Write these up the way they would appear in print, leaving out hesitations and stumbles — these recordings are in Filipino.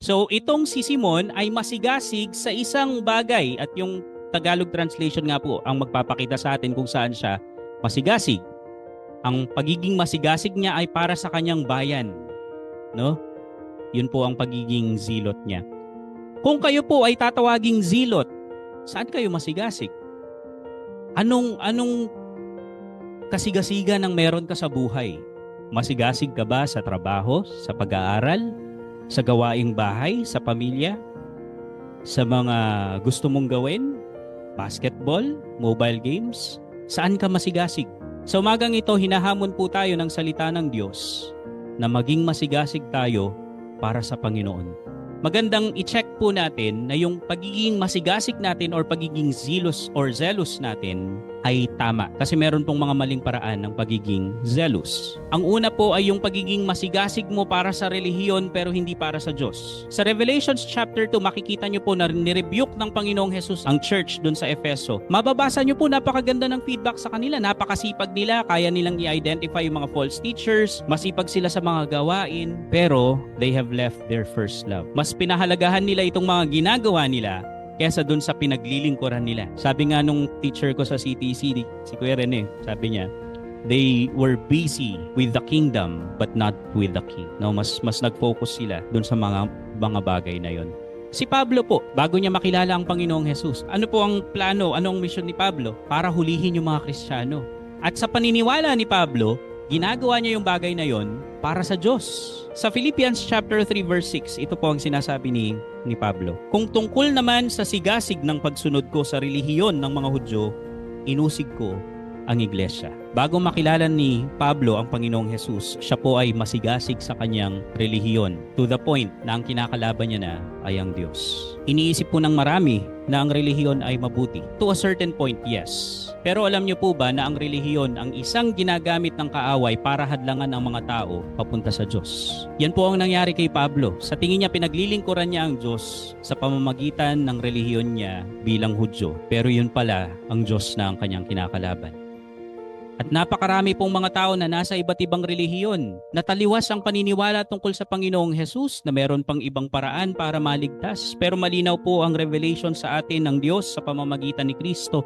So itong si Simon ay masigasig sa isang bagay at yung Tagalog translation nga po ang magpapakita sa atin kung saan siya masigasig. Ang pagiging masigasig niya ay para sa kanyang bayan, no? Yun po ang pagiging zilot niya. Kung kayo po ay tatawaging zilot, saan kayo masigasig? Anong kasigasigan ang meron ka sa buhay? Masigasig ka ba sa trabaho, sa pag-aaral, sa gawaing bahay, sa pamilya, sa mga gusto mong gawin, basketball, mobile games? Saan ka masigasig? Sa umagang ito, hinahamon po tayo ng salita ng Diyos na maging masigasig tayo para sa Panginoon. Magandang i-check po natin na yung pagiging masigasig natin or pagiging zealous natin ay tama. Kasi meron pong mga maling paraan ng pagiging zealous. Ang una po ay yung pagiging masigasig mo para sa relihiyon pero hindi para sa Diyos. Sa Revelations chapter 2, makikita nyo po na nirebuke ng Panginoong Jesus ang church dun sa Efeso. Mababasa nyo po napakaganda ng feedback sa kanila. Napakasipag nila, kaya nilang i-identify yung mga false teachers, masipag sila sa mga gawain, pero they have left their first love. Mas pinahalagahan nila itong mga ginagawa nila kesa dun sa pinaglilingkuran nila. Sabi nga nung teacher ko sa CTC, si Kuya Rene, sabi niya, they were busy with the kingdom but not with the king. No, mas nag-focus sila dun sa mga bagay na yon. Si Pablo po, bago niya makilala ang Panginoong Jesus, ano po ang plano, anong mission ni Pablo? Para hulihin yung mga Kristiyano. At sa paniniwala ni Pablo, ginagawa niya yung bagay na yon para sa Diyos. Sa Philippians chapter 3 verse 6, ito po ang sinasabi ni Pablo. Kung tungkol naman sa sigasig ng pagsunod ko sa relihiyon ng mga Hudyo, inusig ko ang iglesia. Bago makilala ni Pablo ang Panginoong Jesus, siya po ay masigasig sa kanyang relihiyon. To the point na ang kinakalaban niya na ay ang Diyos. Iniisip po ng marami na ang relihiyon ay mabuti. To a certain point, yes. Pero alam niyo po ba na ang relihiyon ang isang ginagamit ng kaaway para hadlangan ang mga tao papunta sa Diyos? Yan po ang nangyari kay Pablo. Sa tingin niya, pinaglilingkuran niya ang Diyos sa pamamagitan ng relihiyon niya bilang Hudyo. Pero yun pala, ang Diyos na ang kanyang kinakalaban. At napakarami pong mga tao na nasa iba't ibang relihiyon. Nataliwas ang paniniwala tungkol sa Panginoong Jesus na meron pang ibang paraan para maligtas. Pero malinaw po ang revelation sa atin ng Diyos sa pamamagitan ni Kristo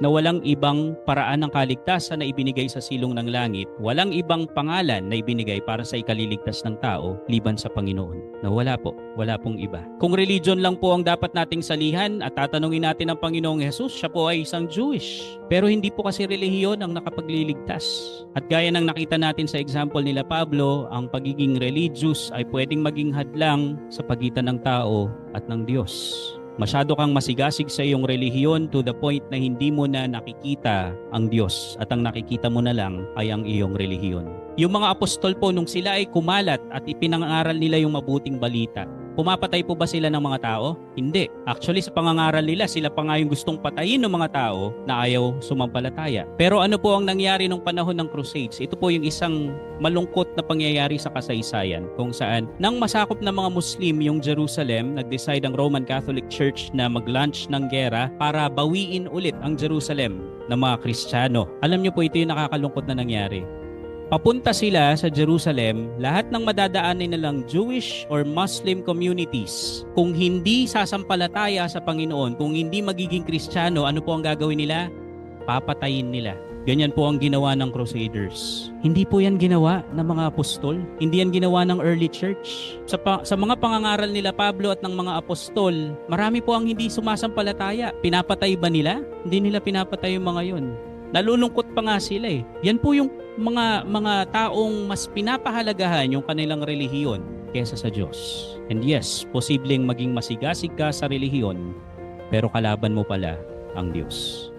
na walang ibang paraan ng kaligtasan na ibinigay sa silong ng langit, walang ibang pangalan na ibinigay para sa ikaliligtas ng tao liban sa Panginoon. Na wala pong iba. Kung religion lang po ang dapat nating salihan at tatanungin natin ang Panginoong Jesus, siya po ay isang Jewish. Pero hindi po kasi relihiyon ang nakapagliligtas. At gaya ng nakita natin sa example nila Pablo, ang pagiging religious ay pwedeng maging hadlang sa pagitan ng tao at ng Diyos. Masyado kang masigasig sa iyong relihiyon to the point na hindi mo na nakikita ang Diyos at ang nakikita mo na lang ay ang iyong relihiyon. Yung mga apostol po nung sila ay kumalat at ipinangaral nila yung mabuting balita, pumapatay po ba sila ng mga tao? Hindi. Actually, sa pangangaral nila, sila pa nga yung gustong patayin ng mga tao na ayaw sumampalataya. Pero ano po ang nangyari nung panahon ng Crusades? Ito po yung isang malungkot na pangyayari sa kasaysayan kung saan nang masakop ng mga Muslim yung Jerusalem, nag-decide ang Roman Catholic Church na mag-launch ng gera para bawiin ulit ang Jerusalem ng mga Kristiyano. Alam niyo po, ito yung nakakalungkot na nangyari. Papunta sila sa Jerusalem, lahat ng madadaanin nilang Jewish or Muslim communities. Kung hindi sasampalataya sa Panginoon, kung hindi magiging Kristiyano, ano po ang gagawin nila? Papatayin nila. Ganyan po ang ginawa ng Crusaders. Hindi po yan ginawa ng mga apostol. Hindi yan ginawa ng early church. Sa mga pangangaral nila Pablo at ng mga apostol, marami po ang hindi sumasampalataya. Pinapatay ba nila? Hindi nila pinapatay yung mga yun. Nalulungkot pa nga sila eh. Yan po yung mga taong mas pinapahalagahan yung kanilang relihiyon kaysa sa Diyos. And yes, posibleng maging masigasig ka sa relihiyon, pero kalaban mo pala ang Diyos.